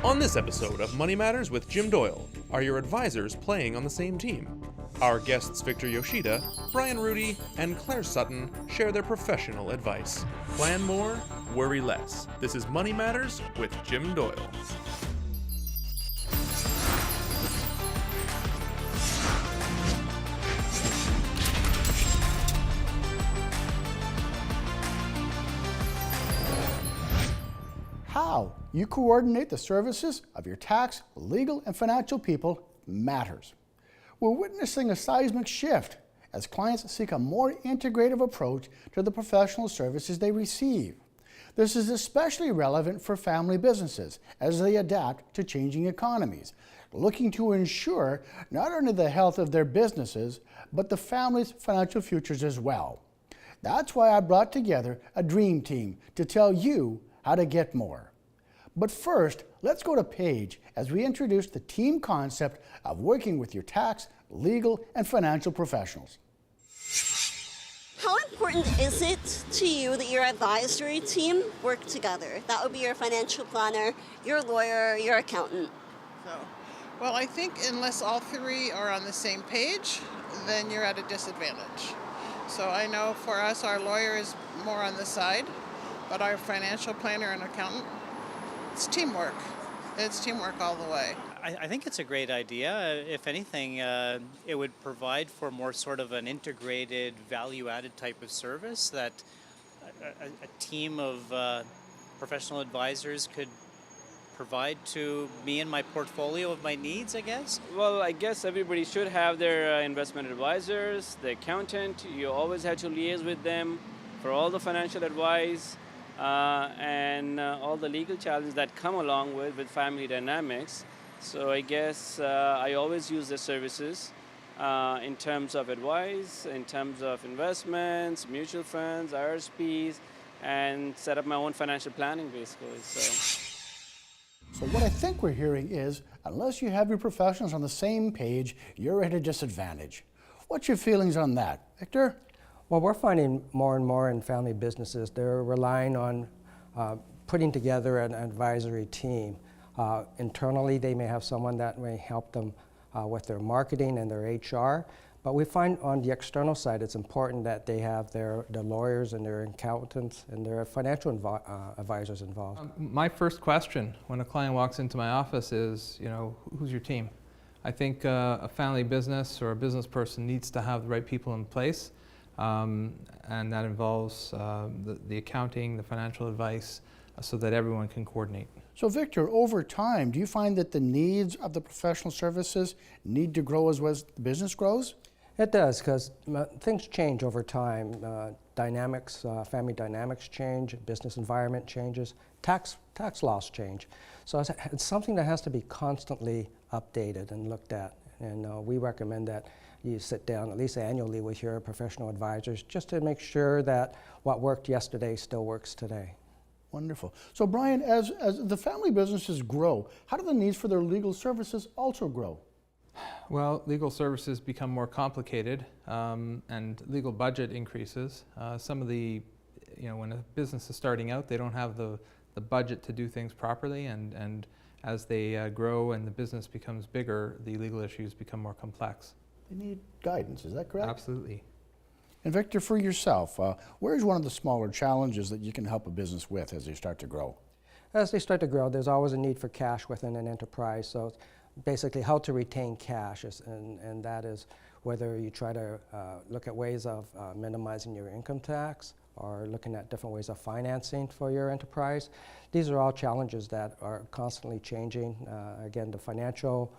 On this episode of Money Matters with Jim Doyle, are your advisors playing on the same team? Our guests Victor Yoshida, Brian Rudy, and Claire Sutton share their professional advice. Plan more, worry less. This is Money Matters with Jim Doyle. How you coordinate the services of your tax, legal, and financial people matters. We're witnessing a seismic shift as clients seek a more integrative approach to the professional services they receive. This is especially relevant for family businesses as they adapt to changing economies, looking to ensure not only the health of their businesses, but the family's financial futures as well. That's why I brought together a dream team to tell you how to get more. But first, let's go to Paige as we introduce the team concept of working with your tax, legal, and financial professionals. How important is it to you that your advisory team work together? That would be your financial planner, your lawyer, your accountant. Well, I think unless all three are on the same page, then you're at a disadvantage. So I know for us, our lawyer is more on the side, but our financial planner and accountant, it's teamwork. It's teamwork all the way. I think it's a great idea. If anything, it would provide for more sort of an integrated, value-added type of service that a team of professional advisors could provide to me and my portfolio of my needs, I guess. Well, I guess everybody should have their investment advisors, the accountant. You always have to liaise with them for all the financial advice. And all the legal challenges that come along with family dynamics. So I guess I always use their services in terms of advice, in terms of investments, mutual funds, RSPs, and set up my own financial planning basically. So what I think we're hearing is, unless you have your professionals on the same page, you're at a disadvantage. What's your feelings on that, Victor? Well, we're finding more and more in family businesses, they're relying on putting together an advisory team. Internally, they may have someone that may help them with their marketing and their HR, but we find on the external side it's important that they have their lawyers and their accountants and their financial advisors involved. My first question when a client walks into my office is, who's your team? I think a family business or a business person needs to have the right people in place. And that involves the accounting, the financial advice, so that everyone can coordinate. So Victor, over time, do you find that the needs of the professional services need to grow as the business grows? It does, because things change over time. Dynamics, family dynamics change, business environment changes, tax laws change. So it's something that has to be constantly updated and looked at. And we recommend that you sit down at least annually with your professional advisors just to make sure that what worked yesterday still works today. Wonderful. So Brian, as the family businesses grow, how do the needs for their legal services also grow? Well, legal services become more complicated and legal budget increases. Some of when a business is starting out, they don't have the budget to do things properly, and as they grow and the business becomes bigger, the legal issues become more complex. They need guidance, is that correct? Absolutely. And Victor, for yourself, where's one of the smaller challenges that you can help a business with as they start to grow? As they start to grow, there's always a need for cash within an enterprise. So basically how to retain cash, and that is whether you try to look at ways of minimizing your income tax or looking at different ways of financing for your enterprise. These are all challenges that are constantly changing. Again, the financial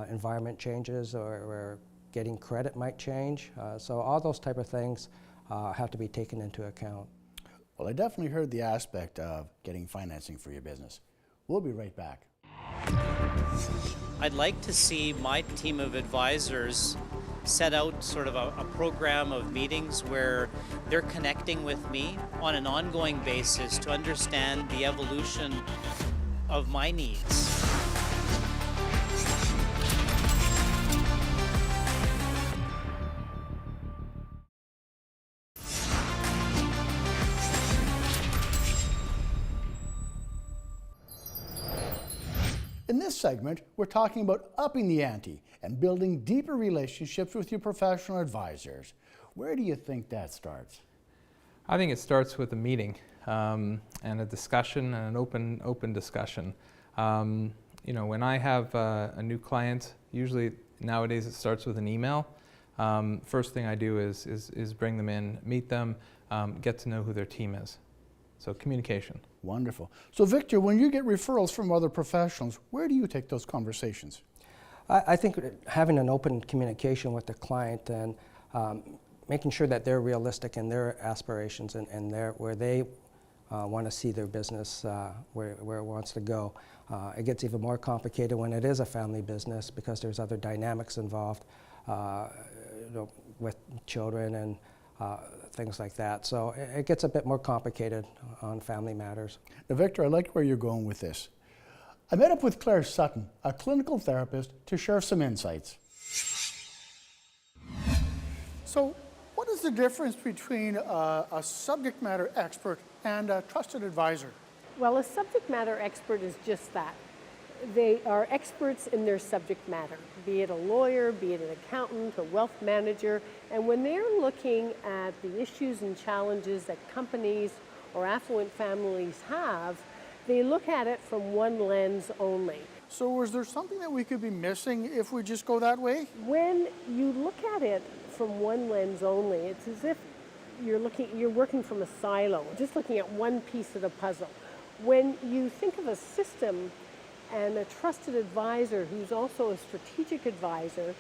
environment changes, or getting credit might change. So all those type of things have to be taken into account. Well, I definitely heard the aspect of getting financing for your business. We'll be right back. I'd like to see my team of advisors set out sort of a program of meetings where they're connecting with me on an ongoing basis to understand the evolution of my needs. this segment, we're talking about upping the ante and building deeper relationships with your professional advisors. Where do you think that starts? I think it starts with a meeting and a discussion, and an open discussion. When I have a new client, usually nowadays it starts with an email. First thing I do is bring them in, meet them, get to know who their team is. So communication. Wonderful. So Victor, when you get referrals from other professionals, where do you take those conversations? I think having an open communication with the client and making sure that they're realistic in their aspirations and where they want to see their business, where it wants to go. It gets even more complicated when it is a family business because there's other dynamics involved with children and things like that. So it gets a bit more complicated on family matters. Now, Victor, I like where you're going with this. I met up with Claire Sutton, a clinical therapist, to share some insights. So, what is the difference between a subject matter expert and a trusted advisor? Well, a subject matter expert is just that. They are experts in their subject matter, be it a lawyer, be it an accountant, a wealth manager, and when they're looking at the issues and challenges that companies or affluent families have, they look at it from one lens only. So is there something that we could be missing if we just go that way? When you look at it from one lens only, it's as if you're working from a silo, just looking at one piece of the puzzle. When you think of a system and a trusted advisor who's also a strategic advisor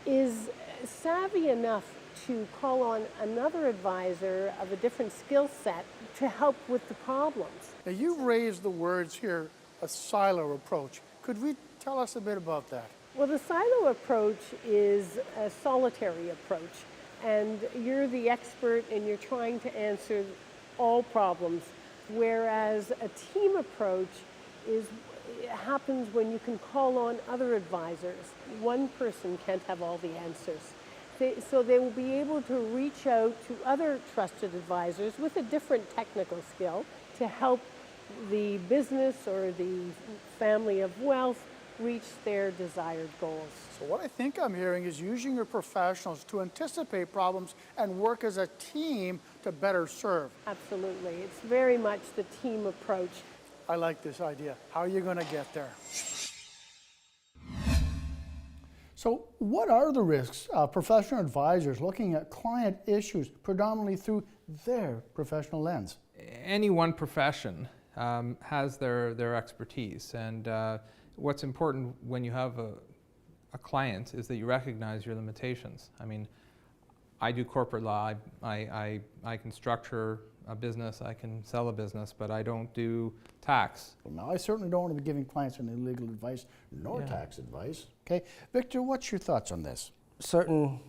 is savvy enough to call on another advisor of a different skill set to help with the problems. Now you've raised the words here, a silo approach. Could we tell us a bit about that? Well, the silo approach is a solitary approach, and you're the expert and you're trying to answer all problems, whereas a team approach happens when you can call on other advisors. One person can't have all the answers. So they will be able to reach out to other trusted advisors with a different technical skill to help the business or the family of wealth reach their desired goals. So what I think I'm hearing is using your professionals to anticipate problems and work as a team to better serve. Absolutely. It's very much the team approach. I like this idea. How are you going to get there? So what are the risks of professional advisors looking at client issues predominantly through their professional lens? Any one profession has their expertise, and what's important when you have a client is that you recognize your limitations. I mean, I do corporate law, I can structure a business, I can sell a business, but I don't do tax. Well, now I certainly don't want to be giving clients any legal advice nor tax advice. Okay, Victor, what's your thoughts on this? There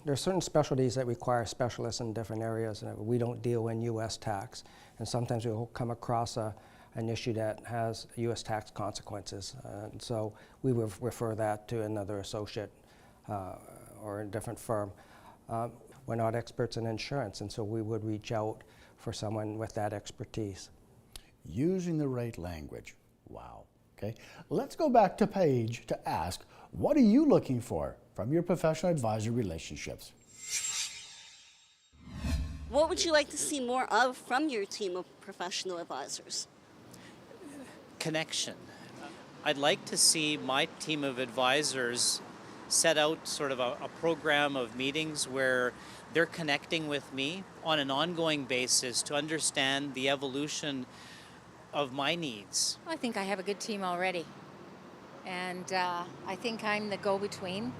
are certain specialties that require specialists in different areas. We don't deal in U.S. tax, and sometimes we'll come across an issue that has U.S. tax consequences, and so we will refer that to another associate or a different firm. We're not experts in insurance, and so we would reach out for someone with that expertise. Using the right language. Wow. Okay. Let's go back to Paige to ask, what are you looking for from your professional advisor relationships? What would you like to see more of from your team of professional advisors? Connection. I'd like to see my team of advisors set out sort of a program of meetings where they're connecting with me on an ongoing basis to understand the evolution of my needs. I think I have a good team already, and I think I'm the go-between,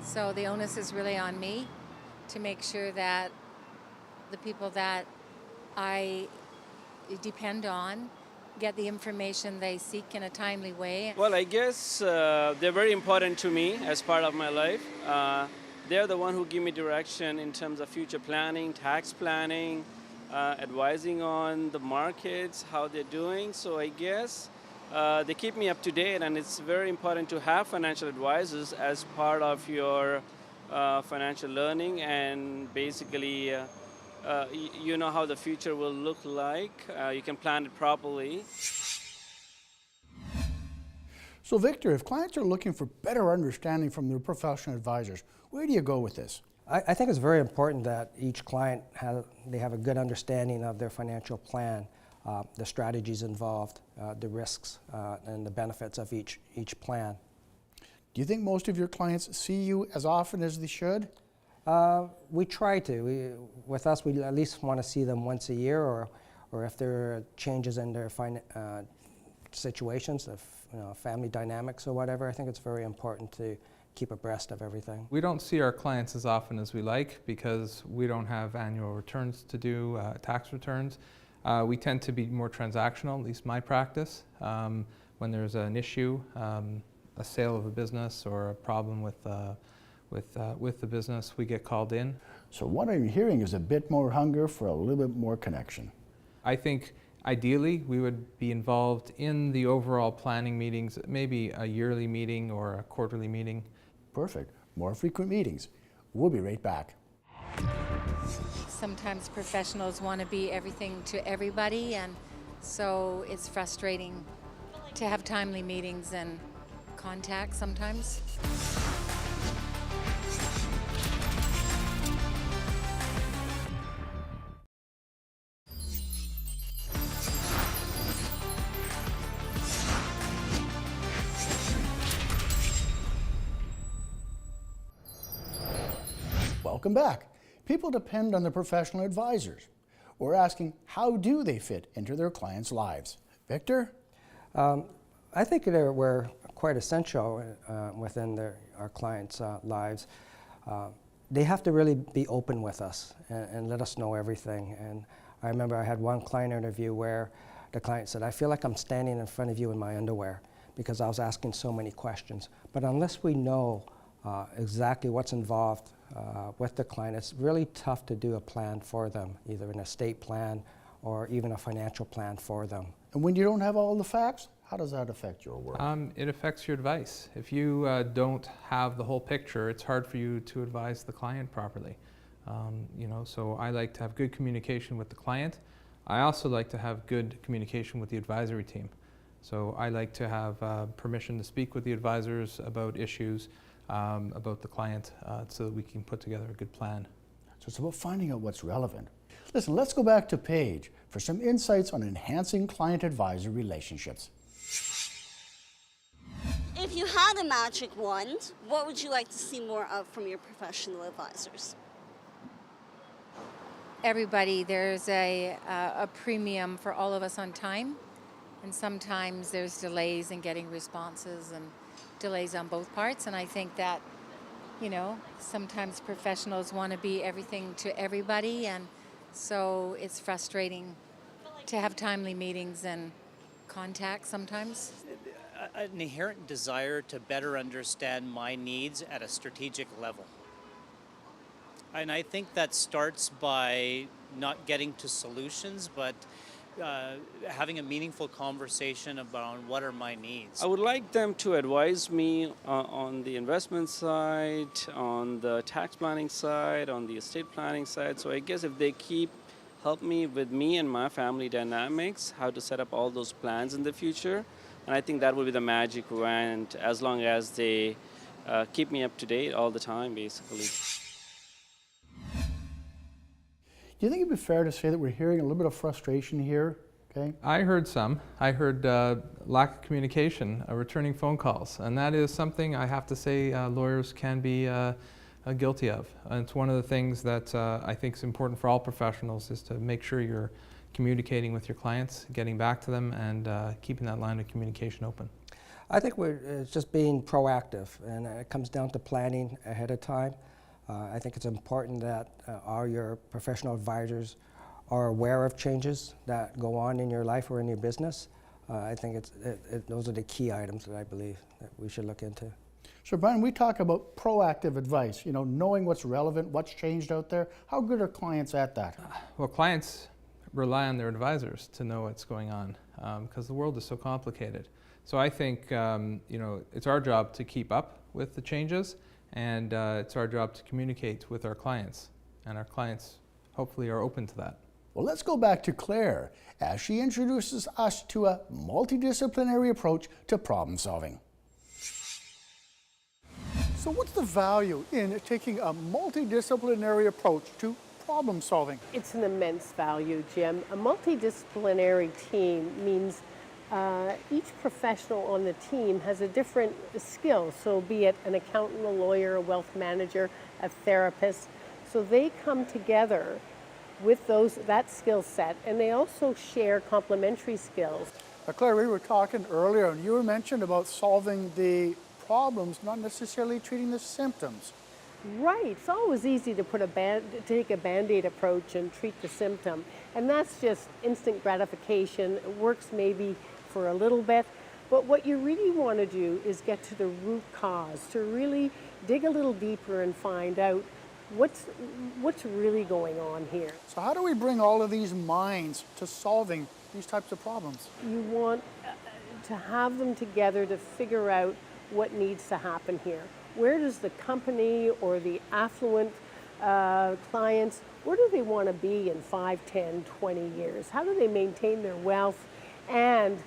so the onus is really on me to make sure that the people that I depend on get the information they seek in a timely way. Well, I guess they're very important to me as part of my life. They're the one who give me direction in terms of future planning, tax planning, advising on the markets, how they're doing. So I guess they keep me up to date, and it's very important to have financial advisors as part of your financial learning, and basically you know how the future will look like. You can plan it properly. So Victor, if clients are looking for better understanding from their professional advisors, where do you go with this? I think it's very important that each client they have a good understanding of their financial plan, the strategies involved, the risks, and the benefits of each plan. Do you think most of your clients see you as often as they should? We try to. With us, we at least want to see them once a year, or if there are changes in their situations, family dynamics or whatever. I think it's very important to keep abreast of everything. We don't see our clients as often as we like because we don't have annual returns to do, tax returns. We tend to be more transactional, at least my practice. When there's an issue, a sale of a business or a problem with the business, we get called in. So what I'm hearing is a bit more hunger for a little bit more connection. I think ideally we would be involved in the overall planning meetings, maybe a yearly meeting or a quarterly meeting. Perfect. More frequent meetings. We'll be right back. Sometimes professionals want to be everything to everybody, and so it's frustrating to have timely meetings and contact sometimes. Welcome back. People depend on their professional advisors. We're asking, how do they fit into their clients' lives? Victor? I think we're quite essential within our clients' lives. They have to really be open with us and let us know everything. And I remember I had one client interview where the client said, I feel like I'm standing in front of you in my underwear because I was asking so many questions. But unless we know exactly what's involved with the client, it's really tough to do a plan for them, either an estate plan or even a financial plan for them. And when you don't have all the facts, how does that affect your work? It affects your advice. If you don't have the whole picture, it's hard for you to advise the client properly. So I like to have good communication with the client. I also like to have good communication with the advisory team. So I like to have permission to speak with the advisors about issues, about the client, so that we can put together a good plan. So it's about finding out what's relevant. Listen, let's go back to Paige for some insights on enhancing client-advisor relationships. If you had a magic wand, what would you like to see more of from your professional advisors? Everybody, there's a premium for all of us on time, and sometimes there's delays in getting responses and delays on both parts, and I think that, sometimes professionals want to be everything to everybody, and so it's frustrating to have timely meetings and contact sometimes. An inherent desire to better understand my needs at a strategic level. And I think that starts by not getting to solutions, but having a meaningful conversation about what are my needs. I would like them to advise me on the investment side, on the tax planning side, on the estate planning side. So I guess if they help me with me and my family dynamics, how to set up all those plans in the future. And I think that will be the magic wand, as long as they keep me up to date all the time, basically. Do you think it'd be fair to say that we're hearing a little bit of frustration here? Okay. I heard some. I heard lack of communication, returning phone calls, and that is something I have to say lawyers can be guilty of. And it's one of the things that I think is important for all professionals, is to make sure you're communicating with your clients, getting back to them, and keeping that line of communication open. I think it's just being proactive, and it comes down to planning ahead of time. I think it's important that all your professional advisors are aware of changes that go on in your life or in your business. I think those are the key items that I believe that we should look into. So Brian, we talk about proactive advice, knowing what's relevant, what's changed out there. How good are clients at that? Well, clients rely on their advisors to know what's going on, because the world is so complicated. So I think it's our job to keep up with the changes, and it's our job to communicate with our clients, and our clients hopefully are open to that. Well, let's go back to Claire as she introduces us to a multidisciplinary approach to problem solving. So what's the value in taking a multidisciplinary approach to problem solving? It's an immense value, Jim. A multidisciplinary team means each professional on the team has a different skill. So be it an accountant, a lawyer, a wealth manager, a therapist. So they come together with that skill set, and they also share complementary skills. Claire, we were talking earlier, and you mentioned about solving the problems, not necessarily treating the symptoms. Right. It's always easy to take a Band-Aid approach and treat the symptom. And that's just instant gratification. It works maybe for a little bit. But what you really want to do is get to the root cause, to really dig a little deeper and find out what's really going on here. So how do we bring all of these minds to solving these types of problems? You want to have them together to figure out what needs to happen here. Where does the company or the affluent clients, where do they want to be in 5, 10, 20 years? How do they maintain their wealth and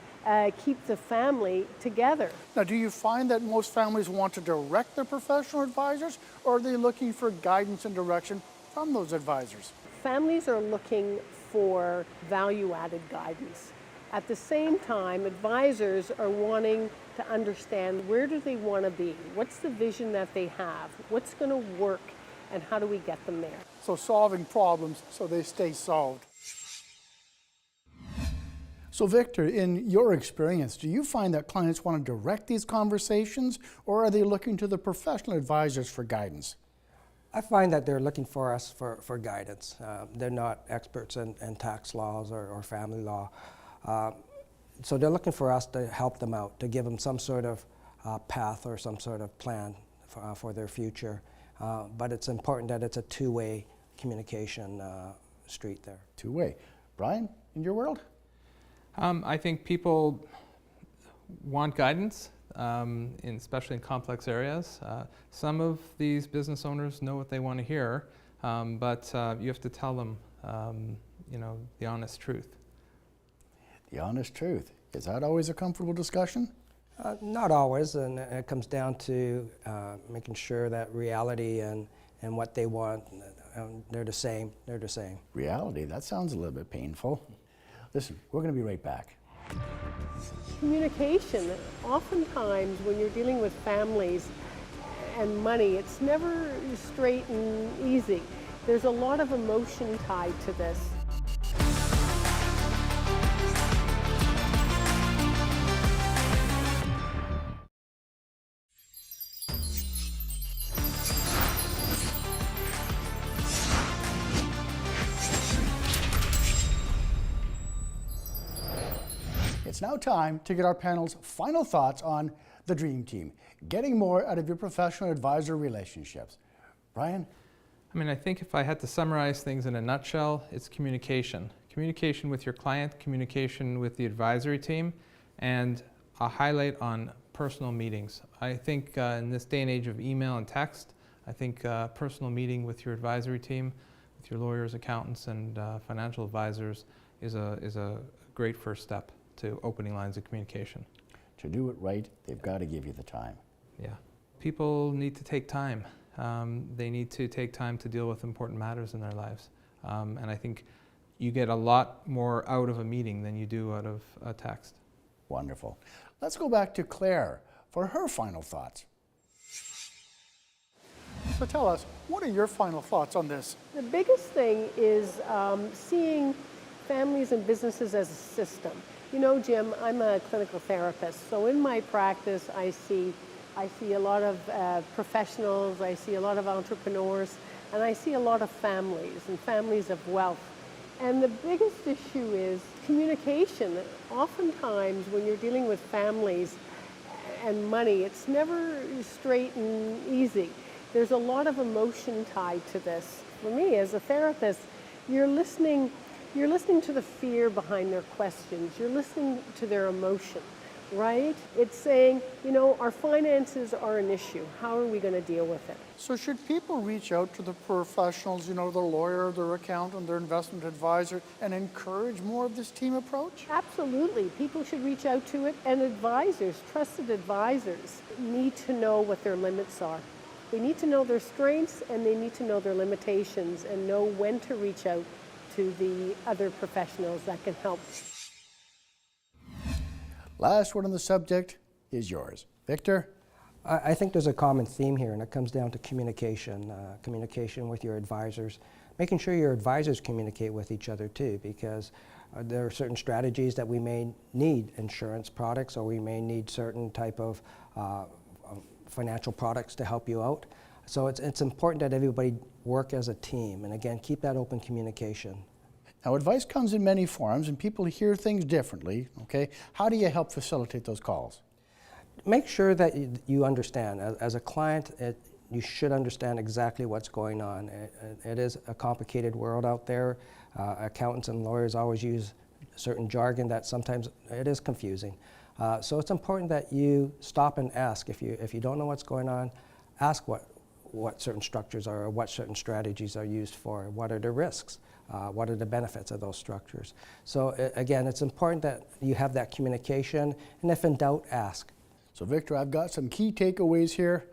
keep the family together? Now, do you find that most families want to direct their professional advisors, or are they looking for guidance and direction from those advisors? Families are looking for value-added guidance. At the same time, advisors are wanting to understand where do they want to be? What's the vision that they have? What's going to work? And how do we get them there? So solving problems so they stay solved. So Victor, in your experience, do you find that clients want to direct these conversations, or are they looking to the professional advisors for guidance? I find that they're looking for us for guidance. They're not experts in tax laws or family law. So they're looking for us to help them out, to give them some sort of path or some sort of plan for their future. But it's important that it's a two-way communication street there. Two-way. Brian, in your world? I think people want guidance, especially in complex areas. Some of these business owners know what they want to hear, but you have to tell them, the honest truth. The honest truth. Is that always a comfortable discussion? Not always, and it comes down to making sure that reality and what they want, they're the same. They're the same. Reality, that sounds a little bit painful. Listen, we're going to be right back. Communication. Oftentimes when you're dealing with families and money, it's never straight and easy. There's a lot of emotion tied to this. It's now time to get our panel's final thoughts on the Dream Team, getting more out of your professional advisor relationships. Brian? I think if I had to summarize things in a nutshell, it's communication. Communication with your client, communication with the advisory team, and a highlight on personal meetings. I think in this day and age of email and text, I think personal meeting with your advisory team, with your lawyers, accountants, and financial advisors is a great first step to opening lines of communication. To do it right, they've got to give you the time. Yeah. People need to take time. They need to take time to deal with important matters in their lives. And I think you get a lot more out of a meeting than you do out of a text. Wonderful. Let's go back to Claire for her final thoughts. So tell us, what are your final thoughts on this? The biggest thing is seeing families and businesses as a system. You know, Jim, I'm a clinical therapist, so in my practice I see a lot of professionals, I see a lot of entrepreneurs, and I see a lot of families and families of wealth. And the biggest issue is communication. Oftentimes when you're dealing with families and money, it's never straight and easy. There's a lot of emotion tied to this. For me as a therapist, you're listening to the fear behind their questions. You're listening to their emotion, right? It's saying, our finances are an issue. How are we going to deal with it? So should people reach out to the professionals, their lawyer, their accountant, their investment advisor, and encourage more of this team approach? Absolutely. People should reach out to it, and advisors, trusted advisors, need to know what their limits are. They need to know their strengths and they need to know their limitations and know when to reach out to the other professionals that can help. Last word on the subject is yours. Victor? I think there's a common theme here, and it comes down to communication. Communication with your advisors, making sure your advisors communicate with each other too, because there are certain strategies that we may need insurance products, or we may need certain type of financial products to help you out. So it's important that everybody work as a team, and again, keep that open communication. Now, advice comes in many forms, and people hear things differently, okay? How do you help facilitate those calls? Make sure that you understand. As a client, you should understand exactly what's going on. It is a complicated world out there. Accountants and lawyers always use certain jargon that sometimes it is confusing. So it's important that you stop and ask. If you don't know what's going on, ask what certain structures are, or what certain strategies are used for, what are the risks, what are the benefits of those structures. So again, it's important that you have that communication, and if in doubt, ask. So Victor, I've got some key takeaways here.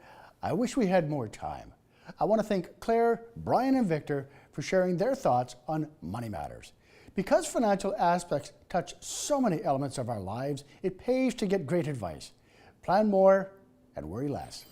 I wish we had more time. I want to thank Claire, Brian, and Victor for sharing their thoughts on money matters. Because financial aspects touch so many elements of our lives, it pays to get great advice. Plan more and worry less.